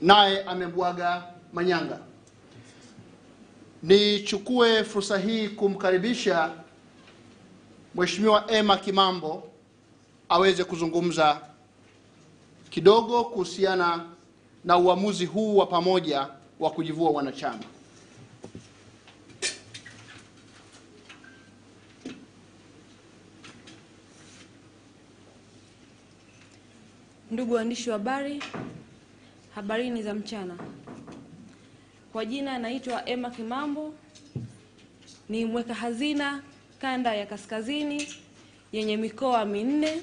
naye amebwaga manyanga. Nichukue fursa hii kumkaribisha Mheshimiwa Emma Kimambo aweze kuzungumza kidogo kuhusiana na uamuzi huu wa pamoja wa kujivua wanachama. Ndugu waandishi wa habari, habarini za mchana. Kwa jina naitwa Emma Kimambo, ni mweka hazina kanda ya kaskazini yenye mikoa 4: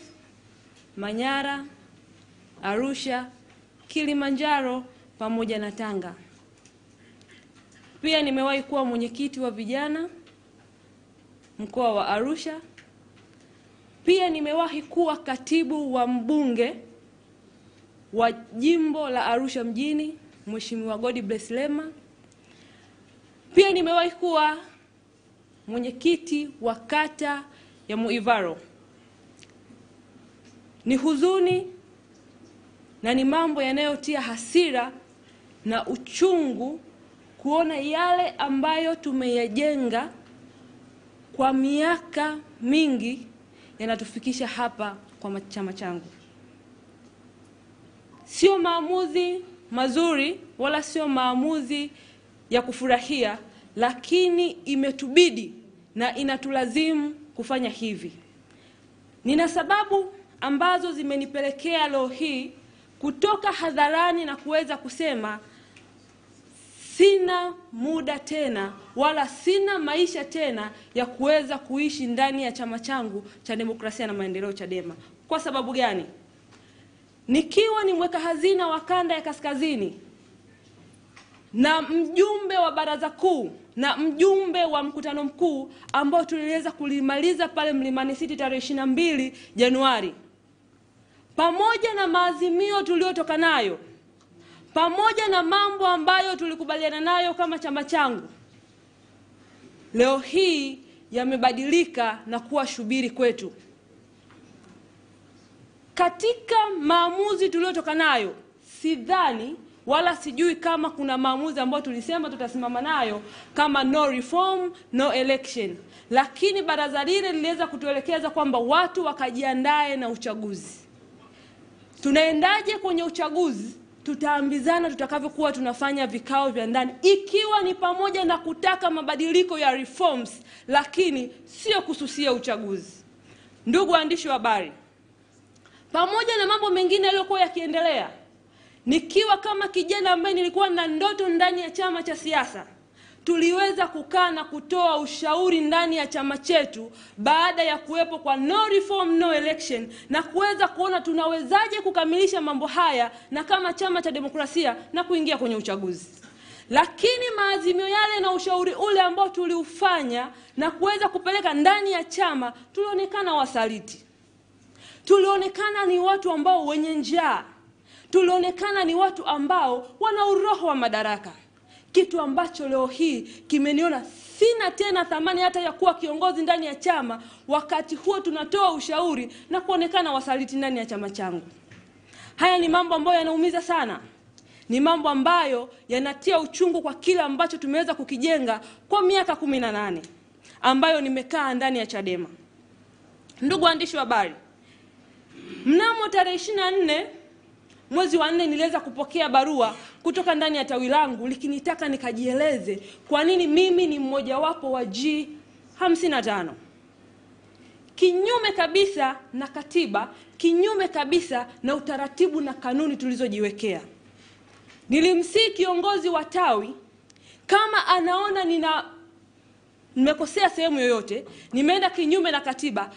Manyara, Arusha, Kilimanjaro pamoja na Tanga. Pia nimewahi kuwa mwenyekiti wa vijana mkoa wa Arusha. Pia nimewahi kuwa katibu wa mbunge wa jimbo la Arusha mjini, Mheshimiwa Godbless Lema. Pia nimewahi kuwa mwenyekiti wa kata ya Muivaro. Ni huzuni na ni mambo yanayotia hasira na uchungu kuona yale ambayo tumeyajenga kwa miaka mingi yanatufikisha hapa kwa chama changu. Sio maamuzi mazuri wala sio maamuzi ya kufurahia, lakini imetubidi na inatulazimu kufanya hivi. Nina sababu ambazo zimenipelekea leo hii kutoka hadharani na kuweza kusema sina muda tena wala sina maisha tena ya kuweza kuishi ndani ya chama changu cha Demokrasia na Maendeleo, Chadema. Kwa sababu gani? Nikiwa ni mweka hazina wa kanda ya kaskazini na mjumbe wa baraza kuu na mjumbe wa mkutano mkuu ambao tuliweza kulimaliza pale Mlimani City tarehe 22 Januari, pamoja na maazimio tuliyotoka nayo, pamoja na mambo ambayo tulikubaliana nayo kama chama changu, leo hii yamebadilika na kuwa shubiri kwetu. Katika maamuzi tuliyotoka nayo, sidhani wala sijui kama kuna maamuzi ambayo tulisema tutasimama nayo kama no reform, no election. Lakini baraza lile liliweza kutuelekeza kwamba watu wakajiandae na uchaguzi. Tunaendaje kwenye uchaguzi? Tutaambizana tutakavyokuwa tunafanya vikao vya ndani, ikiwa ni pamoja na kutaka mabadiliko ya reforms, lakini sio kususia uchaguzi. Ndugu waandishi wa habari, pamoja na mambo mengine yaliyokuwa yakiendelea, nikiwa kama kijana ambaye nilikuwa na ndoto ndani ya chama cha siasa, tuliweza kukaa na kutoa ushauri ndani ya chama chetu baada ya kuwepo kwa no reform, no election, na kuweza kuona tunawezaje kukamilisha mambo haya na kama chama cha demokrasia na kuingia kwenye uchaguzi. Lakini maazimio yale na ushauri ule ambao tuliufanya na kuweza kupeleka ndani ya chama, tulionekana wasaliti. Tulionekana ni watu ambao wenye njaa. Tulionekana ni watu ambao wana uroho wa madaraka. Kitu ambacho leo hii kimeniona sina tena thamani hata ya kuwa kiongozi ndani ya chama, wakati huo tunatoa ushauri na kuonekana wasaliti ndani ya chama changu. Haya ni mambo ambayo yanaumiza sana. Ni mambo ambayo yanatia uchungu kwa kila ambacho tumeweza kukijenga kwa miaka 18 ambayo nimekaa ndani ya Chadema. Ndugu waandishi wa habari, mnamo tarehe 24 mwezi wa 4 niliweza kupokea barua kutoka ndani ya tawi langu likinitaka nikajieleze kwa nini mimi ni mmoja wapo wa G55. Kinyume kabisa na katiba, kinyume kabisa na utaratibu na kanuni tulizojiwekea. Nilimsihi kiongozi wa tawi, kama anaona nimekosea sehemu yoyote, nimeenda kinyume na katiba,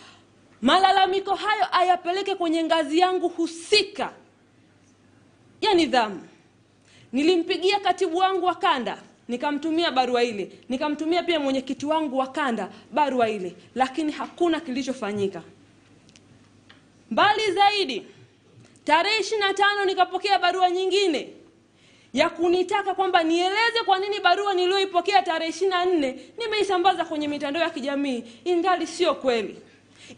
malalamiko hayo ayapeleke kwenye ngazi yangu husika ya nidhamu. Nilimpigia katibu wangu wa kanda, nikamtumia barua ile, nikamtumia pia mwenyekiti wangu wa kanda barua ile, lakini hakuna kilichofanyika. Mbali zaidi, tarehe 25 nikapokea barua nyingine ya kunitaka kwamba nieleze kwa nini barua niliyoipokea tarehe 24 nimeisambaza kwenye mitandao ya kijamii, ingali sio kweli.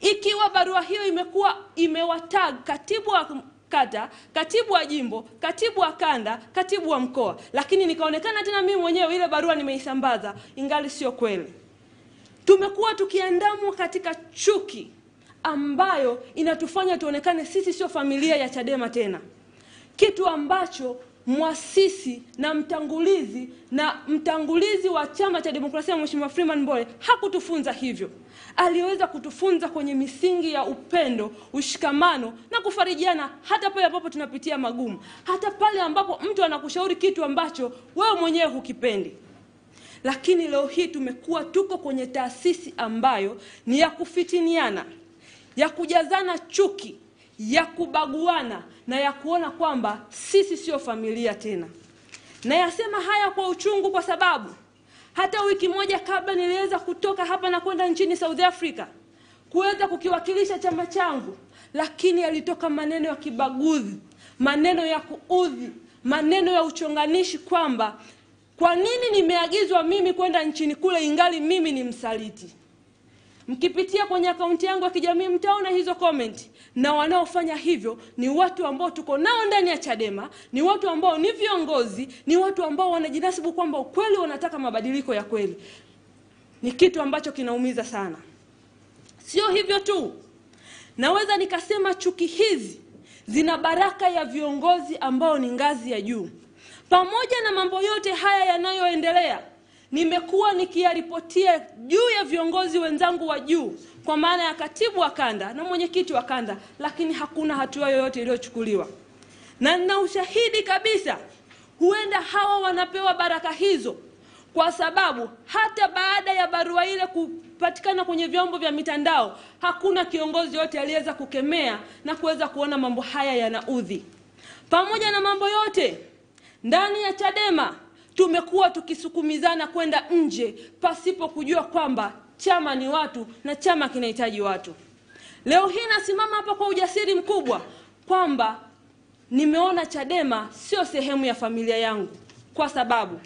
Ikiwa barua hiyo imekuwa imewatag katibu wa kata, katibu wa jimbo, katibu wa kanda, katibu wa mkoa. Lakini nikaonekana tena mimi mwenyewe ile barua nimeisambaza, ingali sio kweli. Tumekuwa tukiandamwa katika chuki ambayo inatufanya tuonekane sisi sio familia ya Chadema tena. Kitu ambacho muasisi na mtangulizi wa chama cha demokrasia Mheshimiwa Freeman Mbowe hakutufunza hivyo. Aliweza kutufunza kwenye misingi ya upendo, ushikamano na kufarijiana hata pale ambapo tunapitia magumu, hata pale ambapo mtu anakushauri kitu ambacho wewe mwenyewe hukipendi. Lakini leo hii tuko kwenye taasisi ambayo ni ya kufitiniana, ya kujazana chuki, ya kubaguana na ya kuona kwamba sisi sio familia tena. Na yasema haya kwa uchungu kwa sababu hata wiki moja kabla niliweza kutoka hapa na kwenda nchini South Africa kuweza kukiwakilisha chama changu, lakini yalitoka maneno ya kibaguzi, maneno ya kuudhi, maneno ya uchonganishi kwamba kwa nini nimeagizwa mimi kwenda nchini kule ingali mimi ni msaliti. Mkipitia kwenye akaunti yangu ya kijamii mtaona hizo comment, na wanaofanya hivyo ni watu ambao tuko nao ndani ya Chadema, ni watu ambao ni viongozi, ni watu ambao wanajinasibu kwamba ukweli wanataka mabadiliko ya kweli. Ni kitu ambacho kinaumiza sana. Sio hivyo tu, naweza nikasema chuki hizi zina baraka ya viongozi ambao ni ngazi ya juu. Pamoja na mambo yote haya yanayoendelea, nimekuwa nikiyaripotia juu ya viongozi wenzangu wa juu, kwa maana ya katibu wa kanda na mwenyekiti wa kanda, lakini hakuna hatua yoyote iliyochukuliwa. Na nina ushahidi kabisa huenda hawa wanapewa baraka hizo kwa sababu hata baada ya barua ile kupatikana kwenye vyombo vya mitandao, hakuna kiongozi yote aliyeweza kukemea na kuweza kuona mambo haya yanaudhi. Pamoja na mambo yote, ndani ya Chadema tumekuwa tukisukumizana kwenda nje pasipo kujua kwamba chama ni watu na chama kinahitaji watu. Leo hii nasimama hapa kwa ujasiri mkubwa kwamba nimeona Chadema sio sehemu ya familia yangu, kwa sababu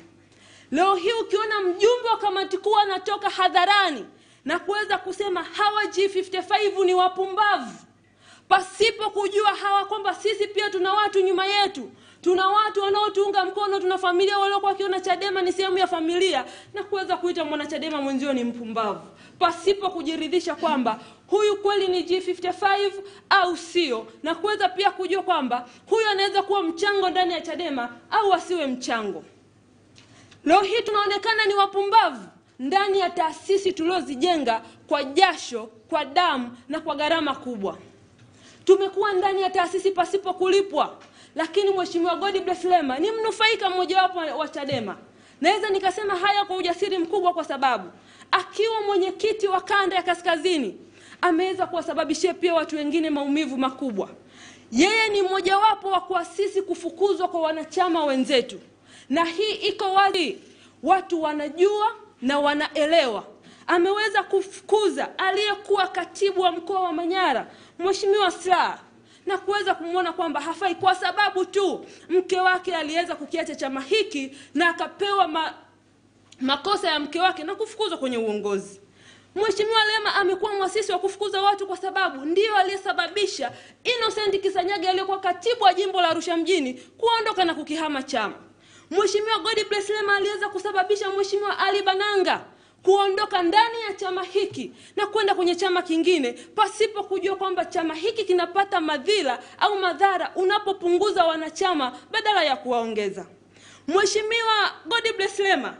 leo hii ukiona mjumbe wa kamati kuu anatoka hadharani na kuweza kusema hawa G55 ni wapumbavu, pasipo kujua hawa kwamba sisi pia tuna watu nyuma yetu, tuna watu wanaotuunga mkono, tuna familia waliokuwa wakiona Chadema ni sehemu ya familia, na kuweza kuita mwana Chadema mwenzio ni mpumbavu, pasipo kujiridhisha kwamba huyu kweli ni G55 au sio, na kuweza pia kujua kwamba huyu anaweza kuwa mchango ndani ya Chadema au asiwe mchango. Leo hii tunaonekana ni wapumbavu ndani ya taasisi tuliozijenga kwa jasho, kwa damu na kwa gharama kubwa. Tumekuwa ndani ya taasisi pasipo kulipwa, lakini Mheshimiwa Godbless Lema ni mnufaika mmoja wapo wa Chadema. Naweza nikasema haya kwa ujasiri mkubwa kwa sababu akiwa mwenyekiti wa kanda ya kaskazini ameweza kuwasababishia pia watu wengine maumivu makubwa. Yeye ni mmoja wapo wa kuasisi kufukuzwa kwa wanachama wenzetu. Na hii iko wazi, watu wanajua na wanaelewa. Ameweza kufukuza aliyekuwa katibu wa mkoa wa Manyara, Mheshimiwa Slaa, na kuweza kumuona kwamba hafai kwa sababu tu mke wake aliweza kukiacha chama hiki na akapewa makosa ya mke wake na kufukuzwa kwenye uongozi. Mheshimiwa Lema amekuwa mwasisi wa kufukuza watu kwa sababu ndio aliyesababisha Innocent Kisanyage aliyekuwa katibu wa jimbo la Arusha mjini kuondoka na kukihama chama. Mheshimiwa Godbless Lema aliweza kusababisha Mheshimiwa Ali Bananga kuondoka ndani ya chama hiki na kwenda kwenye chama kingine pasipo kujua kwamba chama hiki kinapata madhila au madhara unapopunguza wanachama badala ya kuwaongeza. Mheshimiwa Godbless Lema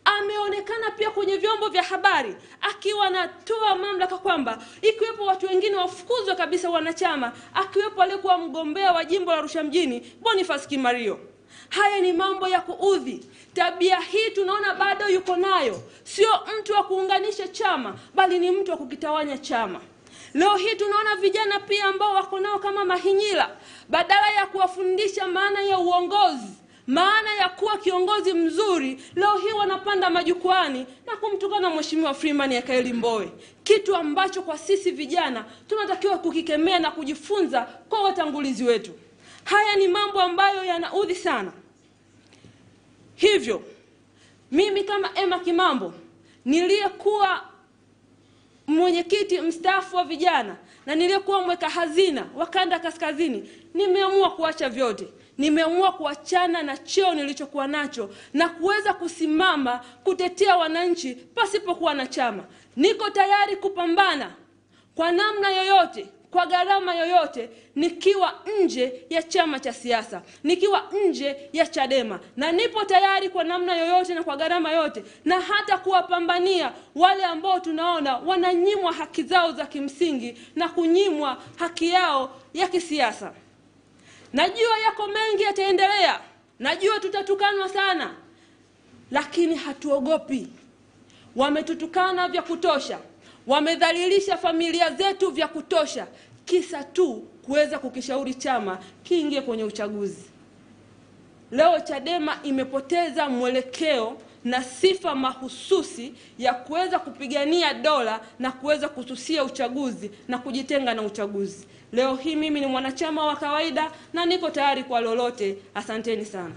ameonekana pia kwenye vyombo vya habari akiwa anatoa mamlaka kwamba ikiwepo watu wengine wafukuzwe kabisa wanachama, akiwepo aliyekuwa mgombea wa jimbo la Arusha mjini Boniface Kimario. Haya ni mambo ya kuudhi. Tabia hii tunaona bado yuko nayo. Sio mtu wa kuunganisha chama, bali ni mtu wa kukitawanya chama. Leo hii tunaona vijana pia ambao wako nao kama Mahinyila, badala ya kuwafundisha maana ya uongozi, maana ya kuwa kiongozi mzuri, leo hii wanapanda majukwani na kumtukana Mheshimiwa Freeman Aikaeli Mbowe. Kitu ambacho kwa sisi vijana tunatakiwa kukikemea na kujifunza kwa watangulizi wetu. Haya ni mambo ambayo yanaudhi sana. Hivyo, mimi kama Emma Kimambo, niliyekuwa mwenyekiti mstaafu wa vijana, na niliyekuwa mweka hazina wa kanda kaskazini, nimeamua kuacha vyote. Nimeamua kuachana na cheo nilichokuwa nacho na kuweza kusimama kutetea wananchi pasipokuwa na chama. Niko tayari kupambana kwa namna yoyote, kwa gharama yoyote, nikiwa nje ya chama cha siasa, nikiwa nje ya Chadema, na nipo tayari kwa namna yoyote na kwa gharama yote, na hata kuwapambania wale ambao tunaona wananyimwa haki zao za kimsingi na kunyimwa haki yao ya kisiasa. Najua yako mengi yataendelea, najua tutatukanwa sana, lakini hatuogopi. Wametutukana vya kutosha, wamedhalilisha familia zetu vya kutosha, kisa tu kuweza kukishauri chama kiingie kwenye uchaguzi. Leo Chadema imepoteza mwelekeo na sifa mahususi ya kuweza kupigania dola na kuweza kususia uchaguzi na kujitenga na uchaguzi. Leo hii mimi ni mwanachama wa kawaida na niko tayari kwa lolote. Asanteni sana.